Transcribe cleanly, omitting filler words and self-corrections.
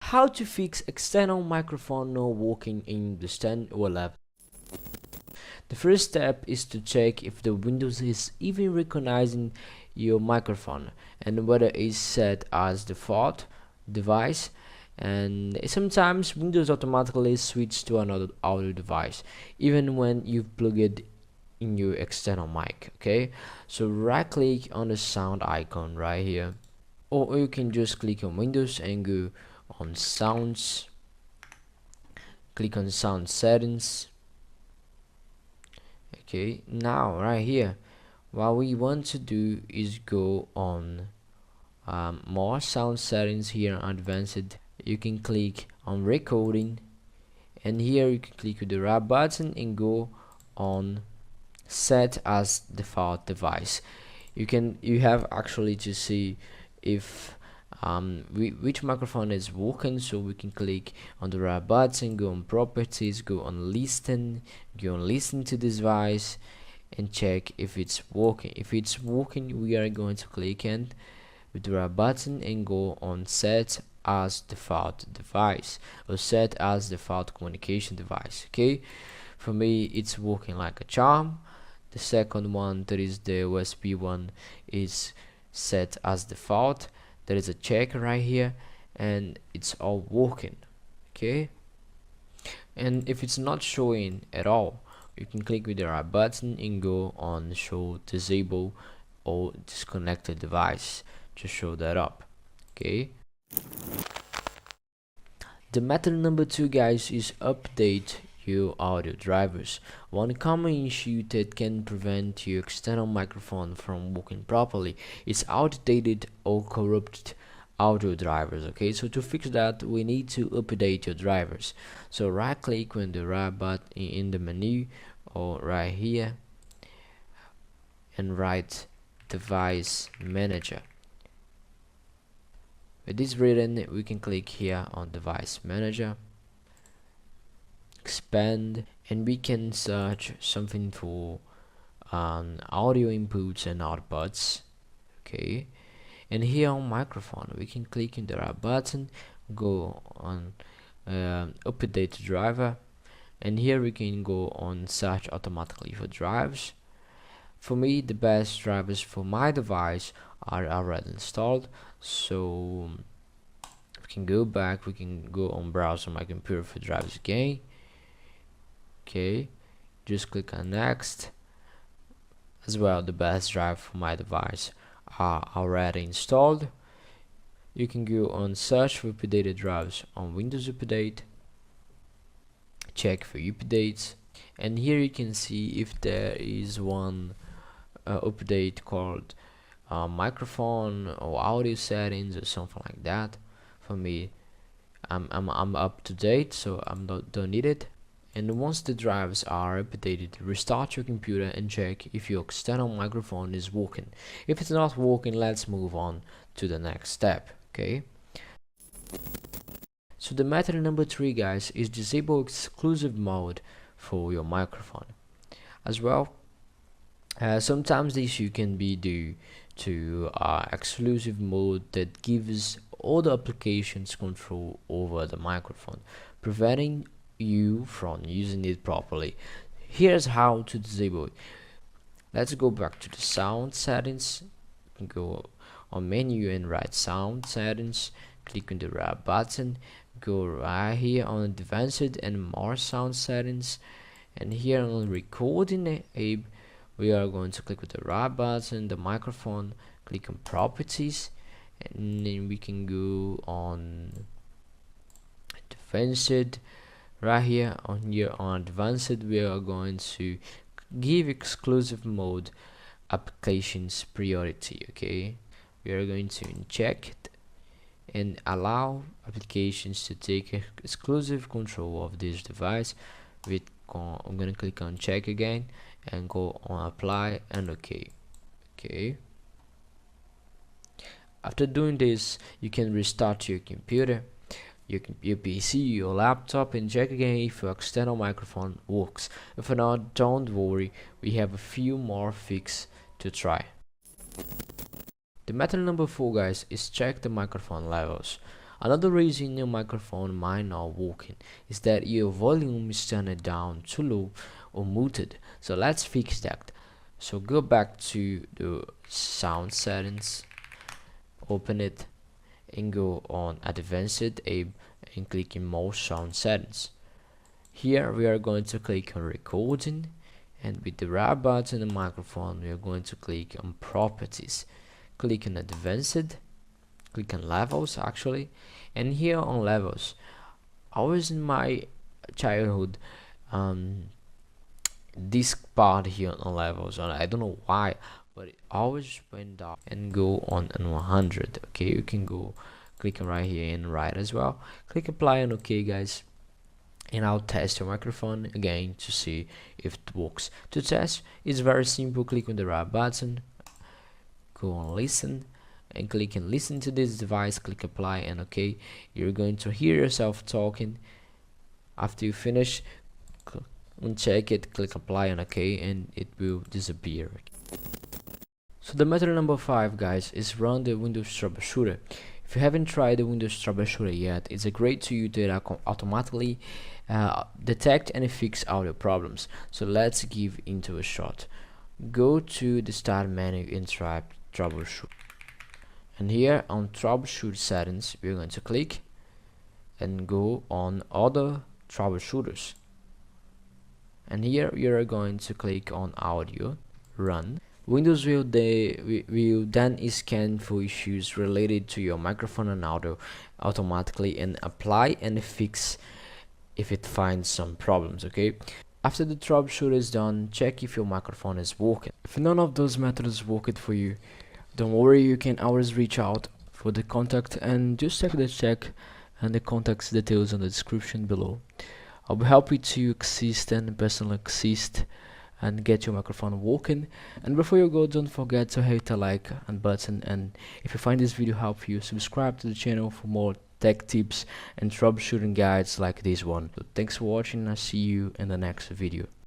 How to fix external microphone not working in the stand or lab. The first step is to check if the Windows is even recognizing your microphone and whether it's set as default device, and sometimes Windows automatically switches to another audio device even when you've plugged it in your external mic. Okay, so right click on the sound icon right here, or you can just click on Windows and go on sounds, click on sound settings. Okay, now right here what we want to do is go on more sound settings. Here on advanced you can click on recording, and here you can click with the right button and go on set as default device. You have actually to see if which microphone is working, so we can click on the right button, go on properties, go on listen to this device and check if it's working. If it's working, we are going to click and with the right button and go on set as default device or set as default communication device. Okay, for me it's working like a charm. The second one, that is the USB one, is set as default. There is a check right here and it's all working. Okay, and if it's not showing at all, you can click with the right button and go on show disable or disconnected device to show that up. Okay, the method number 2, guys, is update your audio drivers. One common issue that can prevent your external microphone from working properly is outdated or corrupted audio drivers. Okay, so to fix that we need to update your drivers. So right click on the right button in the menu or right here and write device manager. With this written, we can click here on device manager, expand, and we can search something for audio inputs and outputs. Okay, and here on microphone we can click in the right button, go on update driver, and here we can go on search automatically for drives. For me, the best drivers for my device are already installed, so we can go back, we can go on browse on my computer for drivers again. Okay, just click on next. As well, the best drive for my device are already installed. You can go on search for updated drives on Windows Update, check for updates, and here you can see if there is one update called microphone or audio settings or something like that. For me, I'm up to date, so don't need it. And once the drives are updated, restart your computer and check if your external microphone is working. If it's not working, let's move on to the next step. Okay, so the method number 3, guys, is disable exclusive mode for your microphone. As well, sometimes the issue can be due to exclusive mode that gives all the applications control over the microphone, preventing you from using it properly. Here's how to disable it. Let's go back to the sound settings, go on menu and write sound settings, click on the right button, go right here on advanced and more sound settings, and here on recording app we are going to click with the right button, the microphone, click on properties, and then we can go on advanced. Right here on advanced we are going to give exclusive mode applications priority. Okay, we are going to check it and allow applications to take exclusive control of this device. I'm gonna click on check again and go on apply and okay. Okay, after doing this, you can restart your computer, your PC, your laptop, and check again if your external microphone works. If not, don't worry, we have a few more fixes to try. The method number 4, guys, is check the microphone levels. Another reason your microphone might not working is that your volume is turned down too low or muted. So let's fix that. So go back to the sound settings, open it, and go on advanced app and click in more sound settings. Here we are going to click on recording, and with the right button on the microphone we are going to click on properties, click on advanced, click on levels actually, and here on levels, always in my childhood, this part here on levels, and I don't know why, but it always went down and go on 100. Okay, you can go click on right here and right as well, click apply and okay guys, and I'll test your microphone again to see if it works. To test, it's very simple. Click on the right button, go on listen, and click and listen to this device, click apply and okay. You're going to hear yourself talking. After you finish, uncheck it, click apply and okay, and it will disappear. So the method number 5 guys is run the Windows troubleshooter. If you haven't tried the Windows troubleshooter yet, it's a great tool that automatically detect and fix all your problems. So let's give into a shot. Go to the start menu and try troubleshoot, and here on troubleshoot settings we're going to click and go on other troubleshooters, and here you are going to click on audio run. Windows will then scan for issues related to your microphone and audio automatically and apply and fix if it finds some problems. Okay, after the troubleshoot is done, check if your microphone is working. If none of those methods worked for you, don't worry, you can always reach out for the contact and just check and the contacts details in the description below. I'll be happy to assist and personally assist and get your microphone working. And before you go, don't forget to hit the like and button, and if you find this video helpful, subscribe to the channel for more tech tips and troubleshooting guides like this one. So thanks for watching, and I'll see you in the next video.